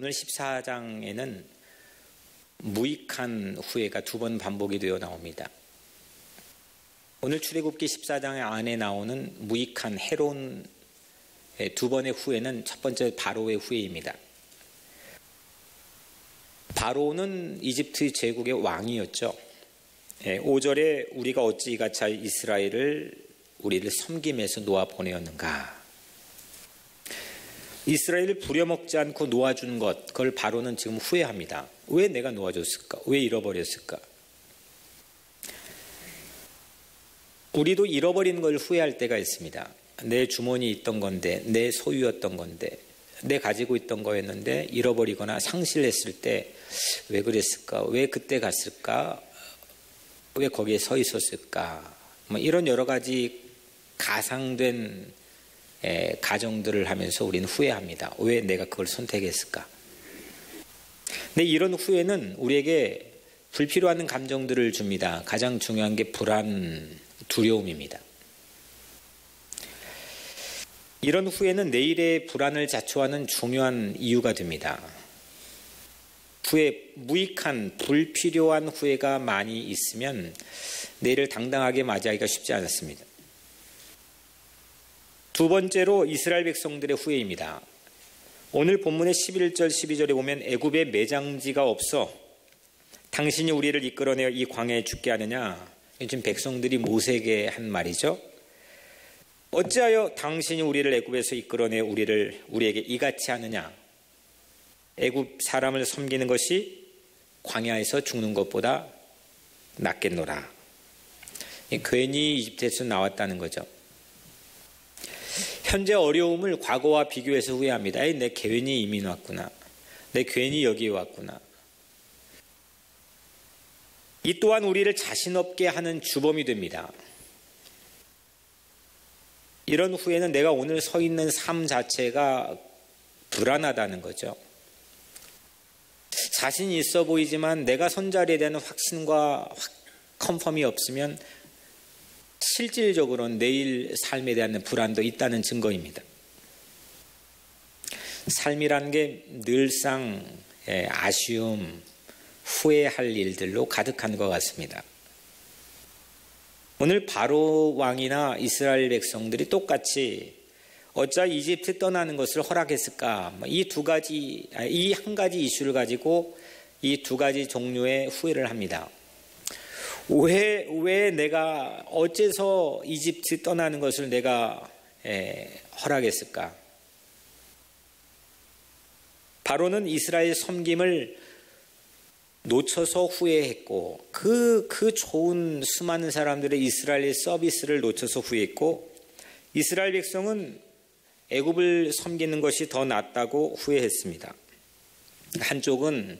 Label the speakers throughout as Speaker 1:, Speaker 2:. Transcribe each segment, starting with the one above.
Speaker 1: 오늘 14장에는 무익한 후회가 두 번 반복이 되어 나옵니다. 오늘 출애굽기 14장 안에 나오는 무익한 해로운 두 번의 후회는 첫 번째 바로의 후회입니다. 바로는 이집트 제국의 왕이었죠. 5절에 우리가 어찌 이같이 이스라엘을 우리를 섬김에서 놓아 보내었는가. 이스라엘을 부려먹지 않고 놓아준 것, 그걸 바로는 지금 후회합니다. 왜 내가 놓아줬을까? 왜 잃어버렸을까? 우리도 잃어버린 걸 후회할 때가 있습니다. 내 주머니에 있던 건데, 내 소유였던 건데, 내 가지고 있던 거였는데 잃어버리거나 상실했을 때 왜 그랬을까? 왜 그때 갔을까? 왜 거기에 서 있었을까? 이런 여러 가지 가상된 가정들을 하면서 우리는 후회합니다. 왜 내가 그걸 선택했을까? 근데 이런 후회는 우리에게 불필요한 감정들을 줍니다. 가장 중요한 게 불안, 두려움입니다. 이런 후회는 내일의 불안을 자초하는 중요한 이유가 됩니다. 후회, 무익한, 불필요한 후회가 많이 있으면 내일을 당당하게 맞이하기가 쉽지 않습니다. 두 번째로 이스라엘 백성들의 후회입니다. 오늘 본문의 11절 12절에 보면 애굽에 매장지가 없어 당신이 우리를 이끌어내어 이 광야에 죽게 하느냐. 지금 백성들이 모세에게 한 말이죠. 어찌하여 당신이 우리를 애굽에서 이끌어내어 우리에게 이같이 하느냐. 애굽 사람을 섬기는 것이 광야에서 죽는 것보다 낫겠노라. 괜히 이집트에서 나왔다는 거죠. 현재 어려움을 과거와 비교해서 후회합니다. 내 괜히 이민 왔구나. 내 괜히 여기에 왔구나. 이 또한 우리를 자신 없게 하는 주범이 됩니다. 이런 후회는 내가 오늘 서 있는 삶 자체가 불안하다는 거죠. 자신이 있어 보이지만 내가 선 자리에 대한 확신과 컨펌이 없으면 실질적으로는 내일 삶에 대한 불안도 있다는 증거입니다. 삶이라는 게 늘상 아쉬움, 후회할 일들로 가득한 것 같습니다. 오늘 바로 왕이나 이스라엘 백성들이 똑같이 어찌 이집트 떠나는 것을 허락했을까? 이 한 가지 이슈를 가지고 이 두 가지 종류의 후회를 합니다. 왜 내가 어째서 이집트 떠나는 것을 내가 허락했을까? 바로는 이스라엘 섬김을 놓쳐서 후회했고 그 좋은 수많은 사람들의 이스라엘의 서비스를 놓쳐서 후회했고 이스라엘 백성은 애굽을 섬기는 것이 더 낫다고 후회했습니다. 한쪽은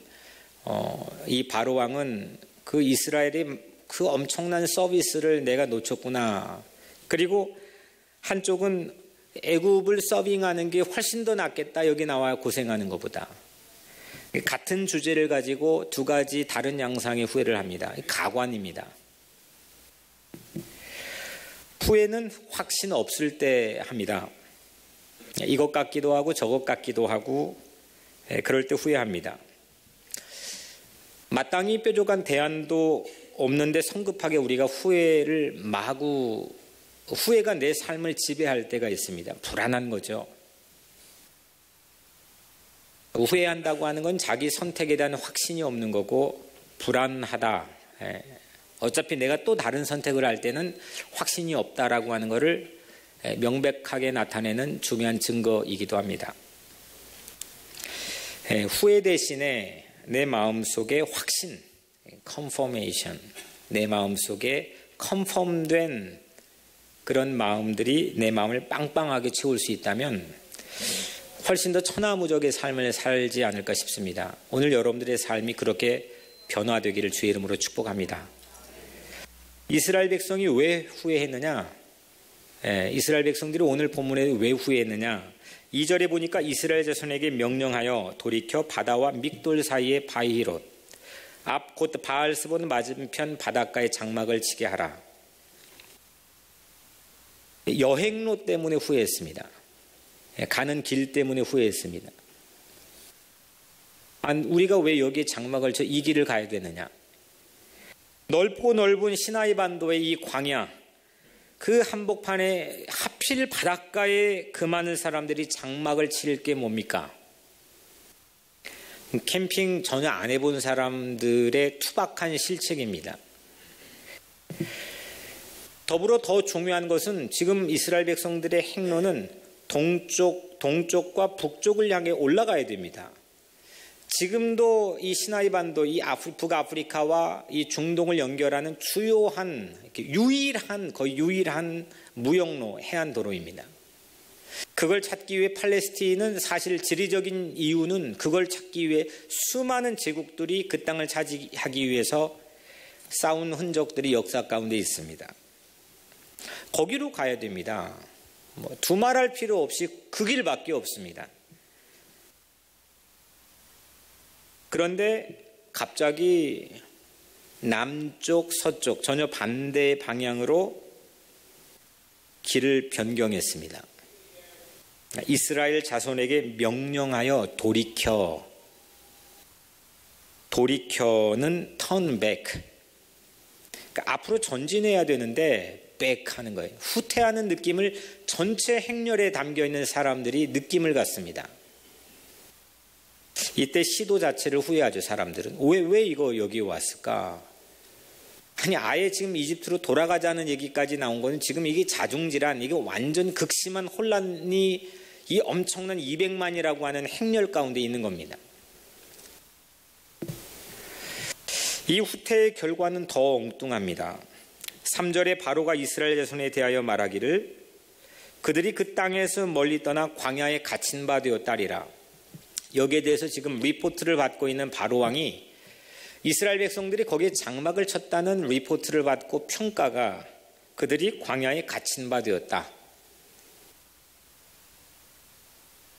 Speaker 1: 이 바로 왕은 그 이스라엘의 그 엄청난 서비스를 내가 놓쳤구나. 그리고 한쪽은 애굽을 서빙하는 게 훨씬 더 낫겠다. 여기 나와 고생하는 것보다. 같은 주제를 가지고 두 가지 다른 양상의 후회를 합니다. 가관입니다. 후회는 확신 없을 때 합니다. 이것 같기도 하고 저것 같기도 하고 그럴 때 후회합니다. 마땅히 뾰족한 대안도 없는데 성급하게 우리가 후회가 내 삶을 지배할 때가 있습니다. 불안한 거죠. 후회한다고 하는 건 자기 선택에 대한 확신이 없는 거고 불안하다. 어차피 내가 또 다른 선택을 할 때는 확신이 없다라고 하는 것을 명백하게 나타내는 중요한 증거이기도 합니다. 후회 대신에 내 마음속에 확신, confirmation, 내 마음속에 컨펌된 그런 마음들이 내 마음을 빵빵하게 채울 수 있다면 훨씬 더 천하무적의 삶을 살지 않을까 싶습니다. 오늘 여러분들의 삶이 그렇게 변화되기를 주의 이름으로 축복합니다. 이스라엘 백성이 왜 후회했느냐? 이스라엘 백성들이 오늘 본문에 왜 후회했느냐? 2절에 보니까 이스라엘 자손에게 명령하여 돌이켜 바다와 믹돌 사이의 바히롯 앞 곧 바알스본 맞은편 바닷가에 장막을 치게 하라. 여행로 때문에 후회했습니다. 가는 길 때문에 후회했습니다. 우리가 왜 여기에 장막을 쳐 이 길을 가야 되느냐? 넓고 넓은 시나이 반도의 이 광야, 그 한복판에 하필 바닷가에 그 많은 사람들이 장막을 칠 게 뭡니까? 캠핑 전혀 안 해본 사람들의 투박한 실책입니다. 더불어 더 중요한 것은 지금 이스라엘 백성들의 행로는 동쪽과 북쪽을 향해 올라가야 됩니다. 지금도 이 시나이 반도, 이 북아프리카와 이 중동을 연결하는 주요한, 거의 유일한 무역로, 해안도로입니다. 그걸 찾기 위해 팔레스틴은 사실 지리적인 이유는 그걸 찾기 위해 수많은 제국들이 그 땅을 차지하기 위해서 싸운 흔적들이 역사 가운데 있습니다. 거기로 가야 됩니다. 두말할 필요 없이 그 길밖에 없습니다. 그런데 갑자기 남쪽, 서쪽 전혀 반대 방향으로 길을 변경했습니다. 이스라엘 자손에게 명령하여 돌이켜는 turn back. 그러니까 앞으로 전진해야 되는데 back 하는 거예요. 후퇴하는 느낌을 전체 행렬에 담겨있는 사람들이 느낌을 갖습니다. 이때 시도 자체를 후회하죠. 사람들은 왜 이거 여기 왔을까? 아니 아예 지금 이집트로 돌아가자는 얘기까지 나온 거는 지금 이게 자중질환, 이게 완전 극심한 혼란이 이 엄청난 200만이라고 하는 행렬 가운데 있는 겁니다. 이 후퇴의 결과는 더 엉뚱합니다. 3절에 바로가 이스라엘 자손에 대하여 말하기를 그들이 그 땅에서 멀리 떠나 광야에 갇힌 바 되었다리라. 여기에 대해서 지금 리포트를 받고 있는 바로 왕이 이스라엘 백성들이 거기에 장막을 쳤다는 리포트를 받고 평가가 그들이 광야에 갇힌 바 되었다.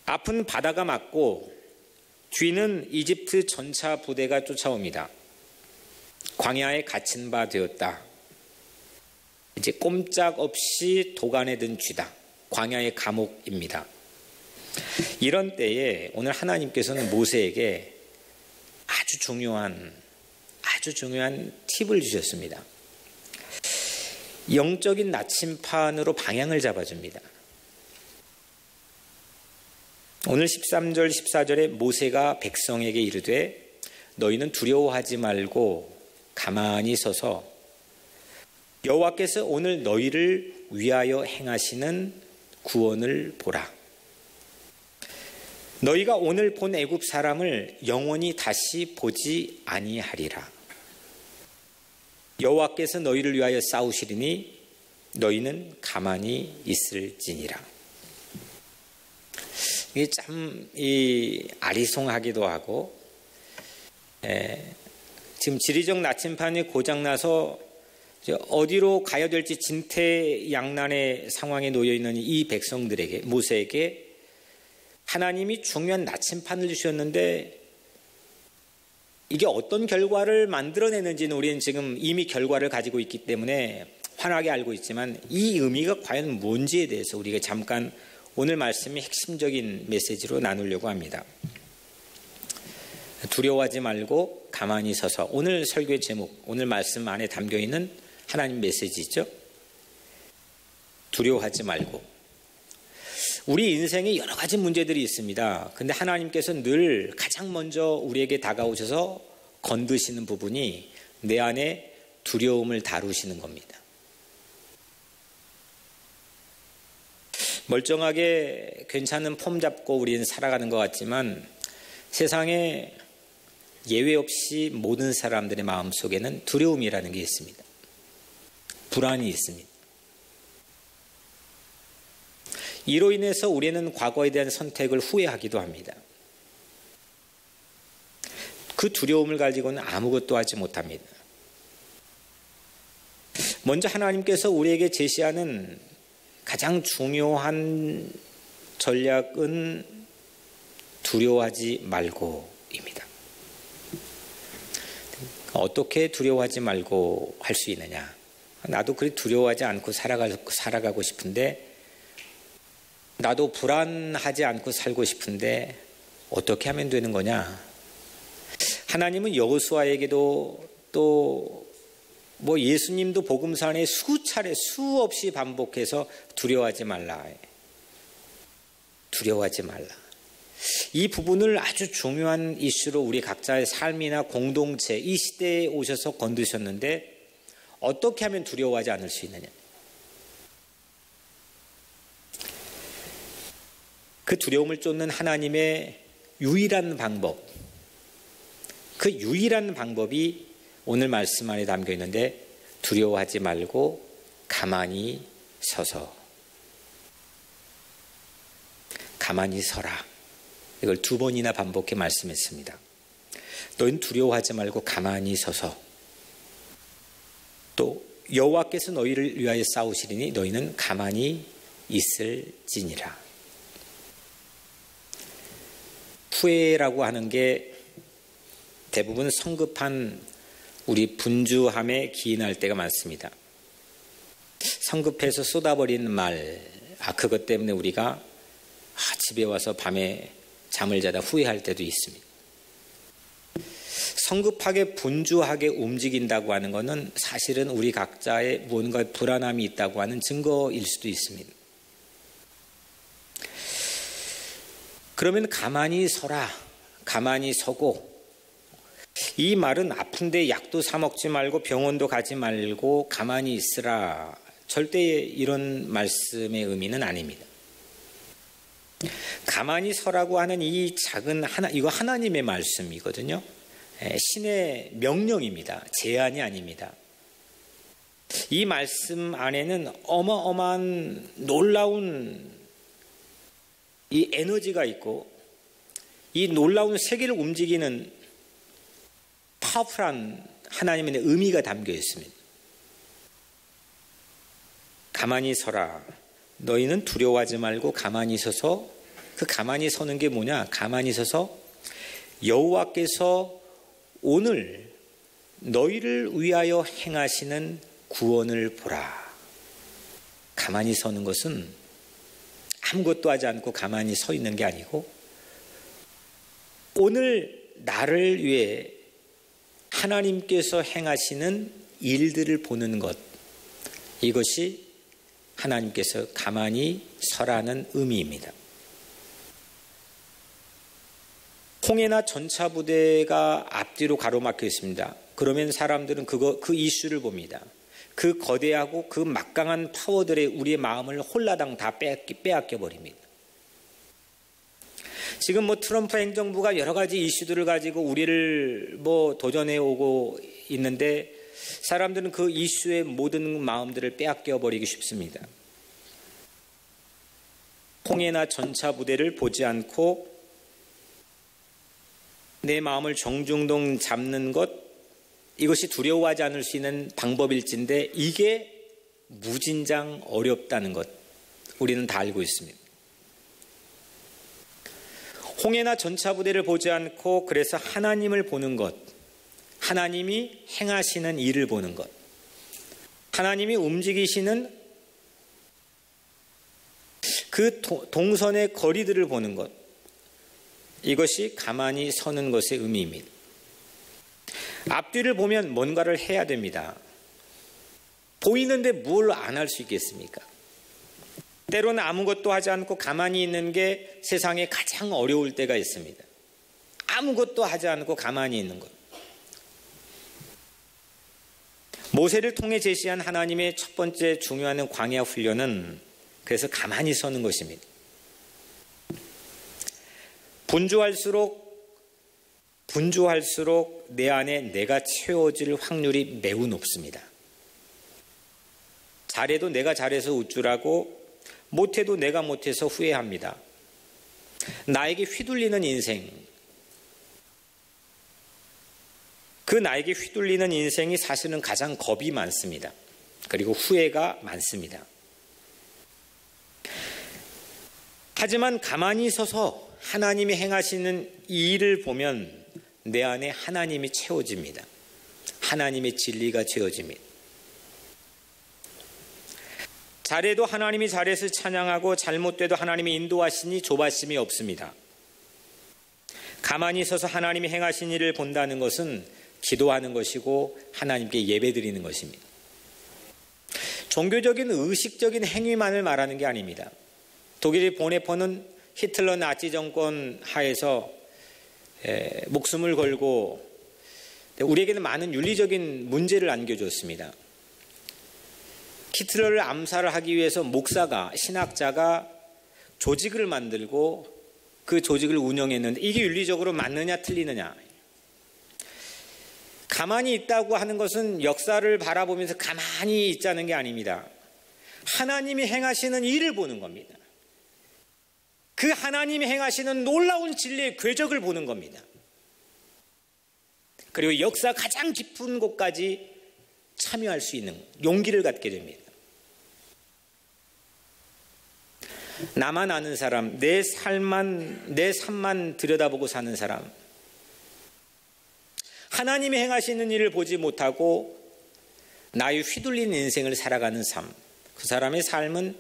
Speaker 1: 앞은 바다가 맞고 뒤는 이집트 전차 부대가 쫓아옵니다. 광야에 갇힌 바 되었다. 이제 꼼짝없이 도간에 든 쥐다. 광야의 감옥입니다. 이런 때에 오늘 하나님께서는 모세에게 아주 중요한 팁을 주셨습니다. 영적인 나침판으로 방향을 잡아줍니다. 오늘 13절 14절에 모세가 백성에게 이르되 너희는 두려워하지 말고 가만히 서서 여호와께서 오늘 너희를 위하여 행하시는 구원을 보라. 너희가 오늘 본 애굽 사람을 영원히 다시 보지 아니하리라. 여호와께서 너희를 위하여 싸우시리니 너희는 가만히 있을지니라. 이게 참 아리송하기도 하고, 지금 지리적 나침판이 고장나서 어디로 가야 될지 진퇴양난의 상황에 놓여 있는 이 백성들에게, 모세에게 하나님이 중요한 나침판을 주셨는데 이게 어떤 결과를 만들어내는지는 우리는 지금 이미 결과를 가지고 있기 때문에 환하게 알고 있지만 이 의미가 과연 뭔지에 대해서 우리가 잠깐 오늘 말씀의 핵심적인 메시지로 나누려고 합니다. 두려워하지 말고 가만히 서서, 오늘 설교의 제목, 오늘 말씀 안에 담겨있는 하나님 메시지죠. 두려워하지 말고. 우리 인생에 여러 가지 문제들이 있습니다. 근데 하나님께서 늘 가장 먼저 우리에게 다가오셔서 건드시는 부분이 내 안에 두려움을 다루시는 겁니다. 멀쩡하게 괜찮은 폼 잡고 우리는 살아가는 것 같지만 세상에 예외 없이 모든 사람들의 마음속에는 두려움이라는 게 있습니다. 불안이 있습니다. 이로 인해서 우리는 과거에 대한 선택을 후회하기도 합니다. 그 두려움을 가지고는 아무것도 하지 못합니다. 먼저 하나님께서 우리에게 제시하는 가장 중요한 전략은 두려워하지 말고입니다. 어떻게 두려워하지 말고 할 수 있느냐? 나도 그리 두려워하지 않고 살아가고 싶은데, 나도 불안하지 않고 살고 싶은데 어떻게 하면 되는 거냐? 하나님은 여호수아에게도 또 예수님도 복음서 안에 수차례 수없이 반복해서 두려워하지 말라. 두려워하지 말라. 이 부분을 아주 중요한 이슈로 우리 각자의 삶이나 공동체, 이 시대에 오셔서 건드셨는데 어떻게 하면 두려워하지 않을 수 있느냐. 그 두려움을 쫓는 하나님의 유일한 방법, 그 유일한 방법이 오늘 말씀 안에 담겨 있는데 두려워하지 말고 가만히 서서. 가만히 서라. 이걸 2번이나 반복해 말씀했습니다. 너희는 두려워하지 말고 가만히 서서. 또 여호와께서 너희를 위하여 싸우시리니 너희는 가만히 있을지니라. 후회라고 하는 게 대부분 성급한 우리 분주함에 기인할 때가 많습니다. 성급해서 쏟아버리는 말, 그것 때문에 우리가 집에 와서 밤에 잠을 자다 후회할 때도 있습니다. 성급하게 분주하게 움직인다고 하는 것은 사실은 우리 각자의 무언가 불안함이 있다고 하는 증거일 수도 있습니다. 그러면 가만히 서라, 가만히 서고, 이 말은 아픈데 약도 사 먹지 말고 병원도 가지 말고 가만히 있으라, 절대 이런 말씀의 의미는 아닙니다. 가만히 서라고 하는 이 작은 이거 하나님의 말씀이거든요. 신의 명령입니다. 제안이 아닙니다. 이 말씀 안에는 어마어마한 놀라운 이 에너지가 있고, 이 놀라운 세계를 움직이는 파워풀한 하나님의 의미가 담겨 있습니다. 가만히 서라. 너희는 두려워하지 말고 가만히 서서. 그 가만히 서는 게 뭐냐? 가만히 서서 여호와께서 오늘 너희를 위하여 행하시는 구원을 보라. 가만히 서는 것은 아무것도 하지 않고 가만히 서 있는 게 아니고, 오늘 나를 위해 하나님께서 행하시는 일들을 보는 것, 이것이 하나님께서 가만히 서라는 의미입니다. 홍해나 전차부대가 앞뒤로 가로막혀 있습니다. 그러면 사람들은 그 이슈를 봅니다. 그 거대하고 그 막강한 파워들의 우리의 마음을 홀라당 다 빼앗겨 버립니다. 지금 트럼프 행정부가 여러 가지 이슈들을 가지고 우리를 도전해 오고 있는데, 사람들은 그 이슈의 모든 마음들을 빼앗겨 버리기 쉽습니다. 홍해나 전차부대를 보지 않고 내 마음을 정중동 잡는 것, 이것이 두려워하지 않을 수 있는 방법일진데 이게 무진장 어렵다는 것, 우리는 다 알고 있습니다. 홍해나 전차부대를 보지 않고 그래서 하나님을 보는 것, 하나님이 행하시는 일을 보는 것, 하나님이 움직이시는 그 동선의 거리들을 보는 것, 이것이 가만히 서는 것의 의미입니다. 앞뒤를 보면 뭔가를 해야 됩니다. 보이는데 뭘 안 할 수 있겠습니까? 때로는 아무것도 하지 않고 가만히 있는 게 세상에 가장 어려울 때가 있습니다. 아무것도 하지 않고 가만히 있는 것. 모세를 통해 제시한 하나님의 첫 번째 중요한 광야 훈련은 그래서 가만히 서는 것입니다. 분주할수록 내 안에 내가 채워질 확률이 매우 높습니다. 잘해도 내가 잘해서 우쭐하고 못해도 내가 못해서 후회합니다. 나에게 휘둘리는 인생, 그 나에게 휘둘리는 인생이 사실은 가장 겁이 많습니다. 그리고 후회가 많습니다. 하지만 가만히 서서 하나님이 행하시는 이 일을 보면 내 안에 하나님이 채워집니다. 하나님의 진리가 채워집니다. 잘해도 하나님이 잘해서 찬양하고 잘못돼도 하나님이 인도하시니 조바심이 없습니다. 가만히 서서 하나님이 행하신 일을 본다는 것은 기도하는 것이고 하나님께 예배드리는 것입니다. 종교적인 의식적인 행위만을 말하는 게 아닙니다. 독일의 보네퍼는 히틀러 나치 정권 하에서 목숨을 걸고 우리에게는 많은 윤리적인 문제를 안겨줬습니다. 히틀러를 암살하기 위해서 목사가, 신학자가 조직을 만들고 그 조직을 운영했는데 이게 윤리적으로 맞느냐 틀리느냐. 가만히 있다고 하는 것은 역사를 바라보면서 가만히 있자는 게 아닙니다. 하나님이 행하시는 일을 보는 겁니다. 그 하나님이 행하시는 놀라운 진리의 궤적을 보는 겁니다. 그리고 역사 가장 깊은 곳까지 참여할 수 있는 용기를 갖게 됩니다. 나만 아는 사람, 내 삶만 들여다보고 사는 사람, 하나님이 행하시는 일을 보지 못하고 나의 휘둘린 인생을 살아가는 삶, 그 사람의 삶은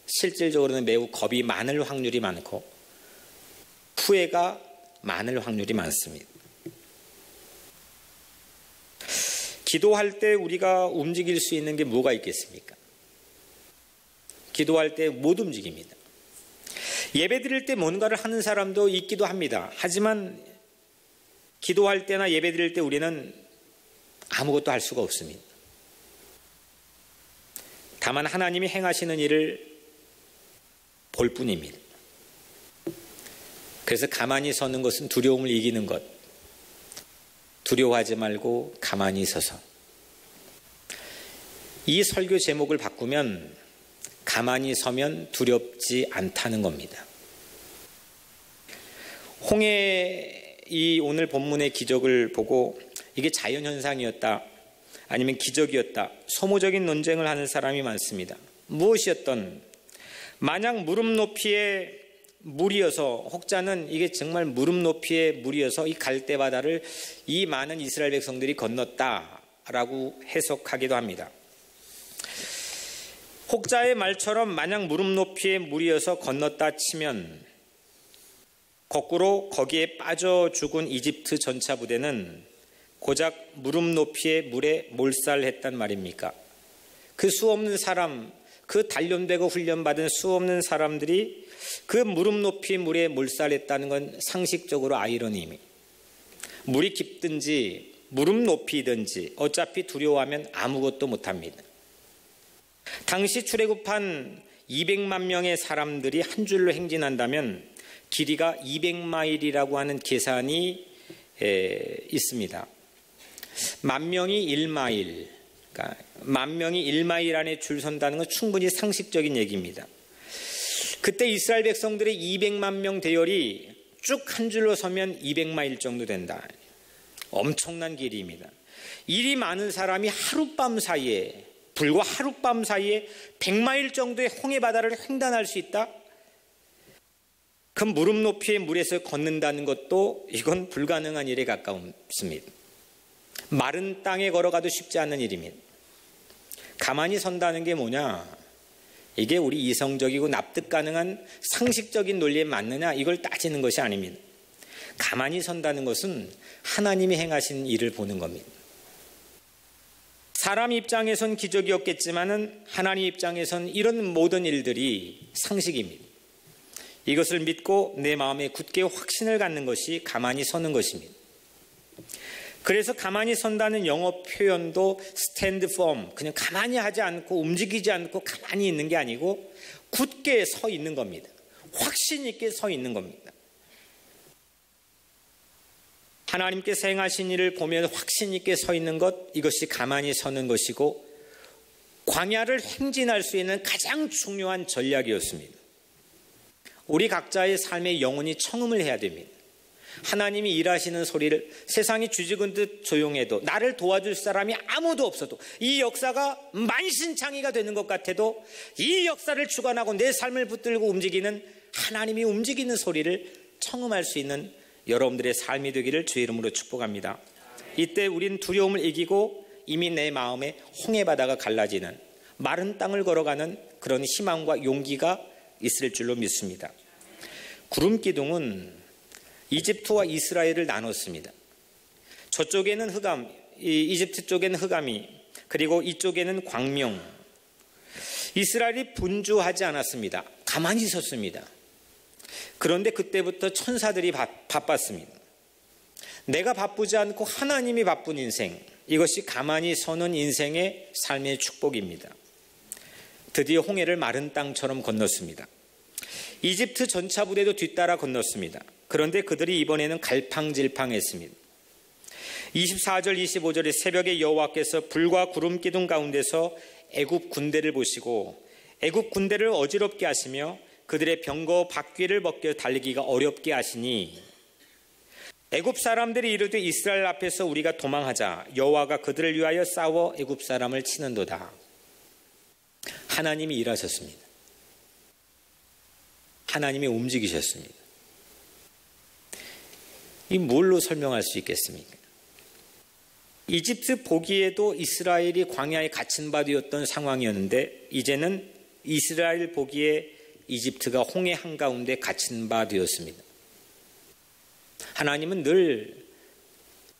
Speaker 1: 실질적으로는 매우 겁이 많을 확률이 많고 후회가 많을 확률이 많습니다. 기도할 때 우리가 움직일 수 있는 게 뭐가 있겠습니까? 기도할 때 못 움직입니다. 예배 드릴 때 뭔가를 하는 사람도 있기도 합니다. 하지만 기도할 때나 예배 드릴 때 우리는 아무것도 할 수가 없습니다. 다만 하나님이 행하시는 일을 볼 뿐입니다. 그래서 가만히 서는 것은 두려움을 이기는 것. 두려워하지 말고 가만히 서서. 이 설교 제목을 바꾸면 가만히 서면 두렵지 않다는 겁니다. 홍해 이 오늘 본문의 기적을 보고 이게 자연현상이었다 아니면 기적이었다 소모적인 논쟁을 하는 사람이 많습니다. 무엇이었던 만약 무릎 높이의 물이어서 혹자는 이게 정말 무릎 높이의 물이어서 이 갈대바다를 이 많은 이스라엘 백성들이 건넜다라고 해석하기도 합니다. 혹자의 말처럼 만약 무릎 높이의 물이어서 건넜다 치면 거꾸로 거기에 빠져 죽은 이집트 전차 부대는 고작 무릎 높이의 물에 몰살했단 말입니까? 그 수없는 사람, 그 단련되고 훈련받은 수없는 사람들이 그 무릎 높이 물에 몰살했다는 건 상식적으로 아이러니입니다. 물이 깊든지 무릎 높이든지 어차피 두려워하면 아무것도 못합니다. 당시 출애굽한 200만 명의 사람들이 한 줄로 행진한다면 길이가 200마일이라고 하는 계산이 있습니다. 만 명이 1마일, 그러니까 만 명이 1마일 안에 줄 선다는 건 충분히 상식적인 얘기입니다. 그때 이스라엘 백성들의 200만 명 대열이 쭉 한 줄로 서면 200마일 정도 된다. 엄청난 길이입니다. 일이 많은 사람이 하룻밤 사이에 불과 하룻밤 사이에 100마일 정도의 홍해바다를 횡단할 수 있다? 그 무릎 높이의 물에서 걷는다는 것도 이건 불가능한 일에 가까웠습니다. 마른 땅에 걸어가도 쉽지 않은 일입니다. 가만히 선다는 게 뭐냐? 이게 우리 이성적이고 납득 가능한 상식적인 논리에 맞느냐? 이걸 따지는 것이 아닙니다. 가만히 선다는 것은 하나님이 행하신 일을 보는 겁니다. 사람 입장에선 기적이었겠지만은 하나님 입장에선 이런 모든 일들이 상식입니다. 이것을 믿고 내 마음에 굳게 확신을 갖는 것이 가만히 서는 것입니다. 그래서 가만히 선다는 영어 표현도 stand firm, 그냥 가만히 하지 않고 움직이지 않고 가만히 있는 게 아니고 굳게 서 있는 겁니다. 확신 있게 서 있는 겁니다. 하나님께서 행하신 일을 보면 확신 있게 서 있는 것, 이것이 가만히 서는 것이고 광야를 행진할 수 있는 가장 중요한 전략이었습니다. 우리 각자의 삶에 영혼이 청음을 해야 됩니다. 하나님이 일하시는 소리를 세상이 쥐죽은 듯 조용해도 나를 도와줄 사람이 아무도 없어도 이 역사가 만신창이가 되는 것 같아도 이 역사를 주관하고 내 삶을 붙들고 움직이는 하나님이 움직이는 소리를 청음할 수 있는 여러분들의 삶이 되기를 주의 이름으로 축복합니다. 이때 우린 두려움을 이기고 이미 내 마음에 홍해바다가 갈라지는 마른 땅을 걸어가는 그런 희망과 용기가 있을 줄로 믿습니다. 구름기둥은 이집트와 이스라엘을 나눴습니다. 저쪽에는 흑암, 이집트 쪽에는 흑암이, 그리고 이쪽에는 광명. 이스라엘이 분주하지 않았습니다. 가만히 있었습니다. 그런데 그때부터 천사들이 바빴습니다. 내가 바쁘지 않고 하나님이 바쁜 인생, 이것이 가만히 서는 인생의 삶의 축복입니다. 드디어 홍해를 마른 땅처럼 건넜습니다. 이집트 전차 부대도 뒤따라 건넜습니다. 그런데 그들이 이번에는 갈팡질팡했습니다. 24절 25절에 새벽에 여호와께서 불과 구름 기둥 가운데서 애굽 군대를 보시고 애굽 군대를 어지럽게 하시며 그들의 병거 바퀴를 벗겨 달리기가 어렵게 하시니 애굽 사람들이 이르되 이스라엘 앞에서 우리가 도망하자. 여호와가 그들을 위하여 싸워 애굽 사람을 치는도다. 하나님이 일하셨습니다. 하나님이 움직이셨습니다. 이 뭘로 설명할 수 있겠습니까? 이집트 보기에도 이스라엘이 광야에 갇힌 바 되었던 상황이었는데 이제는 이스라엘 보기에 이집트가 홍해 한가운데 갇힌 바 되었습니다. 하나님은 늘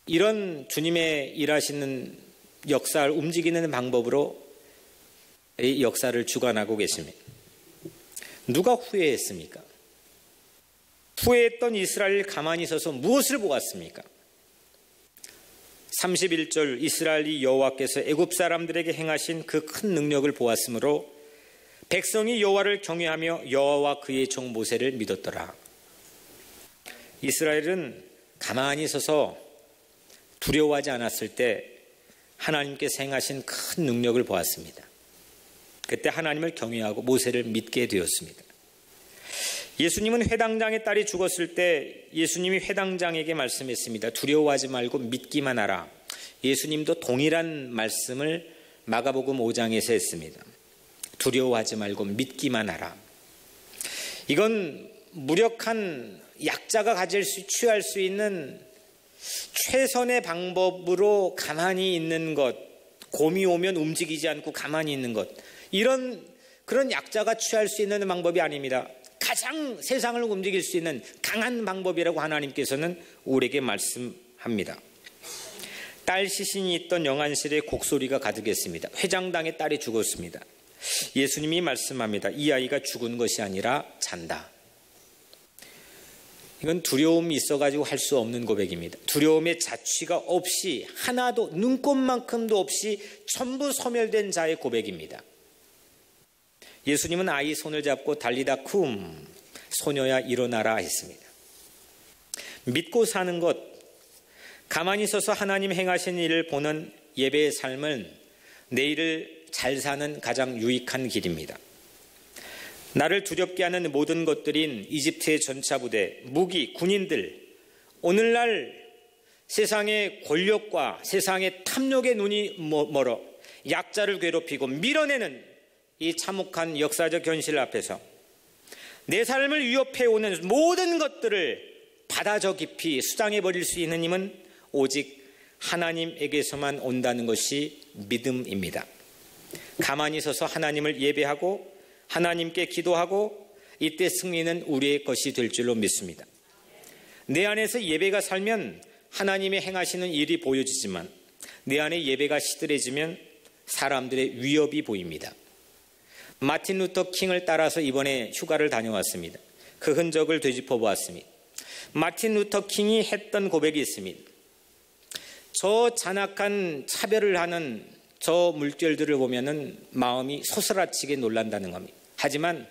Speaker 1: 이런 주님의 일하시는 역사를 움직이는 방법으로 이 역사를 주관하고 계십니다. 누가 후회했습니까? 후회했던 이스라엘 가만히 서서 무엇을 보았습니까? 31절 이스라엘이 여호와께서 애굽 사람들에게 행하신 그 큰 능력을 보았으므로 백성이 여호와를 경외하며 여호와와 그의 종 모세를 믿었더라. 이스라엘은 가만히 서서 두려워하지 않았을 때 하나님께서 행하신 큰 능력을 보았습니다. 그때 하나님을 경외하고 모세를 믿게 되었습니다. 예수님은 회당장의 딸이 죽었을 때 예수님이 회당장에게 말씀했습니다. 두려워하지 말고 믿기만 하라. 예수님도 동일한 말씀을 마가복음 5장에서 했습니다. 두려워하지 말고 믿기만 하라. 이건 무력한 약자가 취할 수 있는 최선의 방법으로 가만히 있는 것, 곰이 오면 움직이지 않고 가만히 있는 것, 그런 약자가 취할 수 있는 방법이 아닙니다. 가장 세상을 움직일 수 있는 강한 방법이라고 하나님께서는 우리에게 말씀합니다. 딸 시신이 있던 영안실에 곡소리가 가득했습니다. 회장당의 딸이 죽었습니다. 예수님이 말씀합니다. 이 아이가 죽은 것이 아니라 잔다. 이건 두려움이 있어가지고 할 수 없는 고백입니다. 두려움의 자취가 없이 하나도 눈꼽만큼도 없이 전부 소멸된 자의 고백입니다. 예수님은 아이 손을 잡고 달리다 쿰 소녀야 일어나라 했습니다. 믿고 사는 것, 가만히 서서 하나님 행하신 일을 보는 예배의 삶은 내일을 잘 사는 가장 유익한 길입니다. 나를 두렵게 하는 모든 것들인 이집트의 전차부대, 무기, 군인들, 오늘날 세상의 권력과 세상의 탐욕의 눈이 멀어 약자를 괴롭히고 밀어내는 이 참혹한 역사적 현실 앞에서 내 삶을 위협해오는 모든 것들을 바다 저 깊이 수장해버릴 수 있는 힘은 오직 하나님에게서만 온다는 것이 믿음입니다. 가만히 서서 하나님을 예배하고 하나님께 기도하고 이때 승리는 우리의 것이 될 줄로 믿습니다. 내 안에서 예배가 살면 하나님의 행하시는 일이 보여지지만 내 안에 예배가 시들해지면 사람들의 위협이 보입니다. 마틴 루터 킹을 따라서 이번에 휴가를 다녀왔습니다. 그 흔적을 되짚어 보았습니다. 마틴 루터 킹이 했던 고백이 있습니다. 저 잔악한 차별을 하는 저 물결들을 보면은 마음이 소스라치게 놀란다는 겁니다. 하지만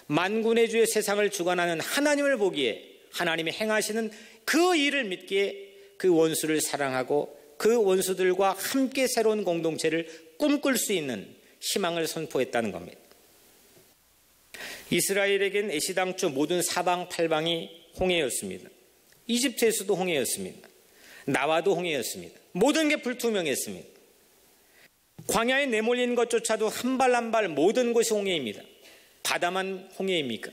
Speaker 1: 만군의 주의 세상을 주관하는 하나님을 보기에 하나님이 행하시는 그 일을 믿기에 그 원수를 사랑하고 그 원수들과 함께 새로운 공동체를 꿈꿀 수 있는 희망을 선포했다는 겁니다. 이스라엘에겐 애시당초 모든 사방팔방이 홍해였습니다. 이집트에서도 홍해였습니다. 나와도 홍해였습니다. 모든 게 불투명했습니다. 광야에 내몰린 것조차도 한 발 한 발 모든 것이 홍해입니다. 바다만 홍해입니까?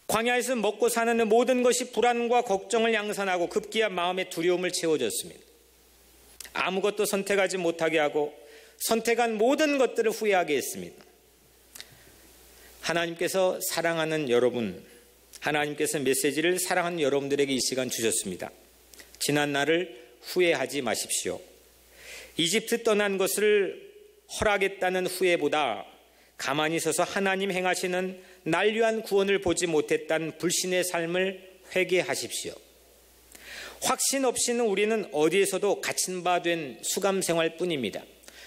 Speaker 1: 광야에서 먹고 사는 모든 것이 불안과 걱정을 양산하고 급기야 마음의 두려움을 채워줬습니다. 아무것도 선택하지 못하게 하고 선택한 모든 것들을 후회하게 했습니다. 하나님께서 사랑하는 여러분, 하나님께서 메시지를 사랑하는 여러분들에게 이 시간 주셨습니다. 지난 날을 후회하지 마십시오. 이집트 떠난 것을 허락했다는 후회보다 가만히 서서 하나님 행하시는 난류한 구원을 보지 못했다는 불신의 삶을 회개하십시오. 확신 없이는 우리는 어디에서도 갇힌 바 된 수감생활 뿐입니다.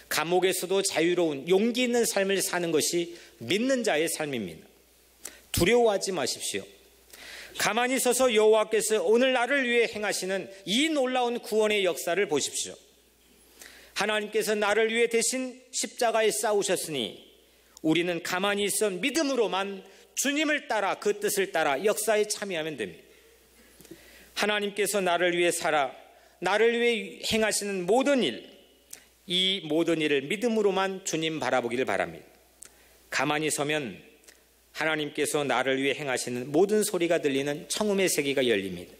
Speaker 1: 감옥에서도 자유로운 용기 있는 삶을 사는 것이 믿는 자의 삶입니다. 두려워하지 마십시오. 가만히 서서 여호와께서 오늘 나를 위해 행하시는 이 놀라운 구원의 역사를 보십시오. 하나님께서 나를 위해 대신 십자가에 싸우셨으니 우리는 가만히 있어 믿음으로만 주님을 따라 그 뜻을 따라 역사에 참여하면 됩니다. 하나님께서 나를 위해 살아 나를 위해 행하시는 모든 일, 이 모든 일을 믿음으로만 주님 바라보기를 바랍니다. 가만히 서면 하나님께서 나를 위해 행하시는 모든 소리가 들리는 청음의 세계가 열립니다.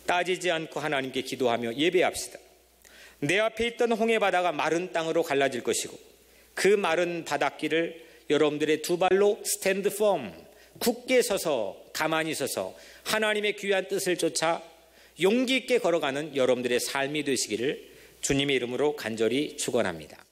Speaker 1: 따지지 않고 하나님께 기도하며 예배합시다. 내 앞에 있던 홍해 바다가 마른 땅으로 갈라질 것이고 그 마른 바닷길을 여러분들의 두 발로 스탠드 펌, 굳게 서서 가만히 서서 하나님의 귀한 뜻을 쫓아 용기 있게 걸어가는 여러분들의 삶이 되시기를 주님의 이름으로 간절히 축원합니다.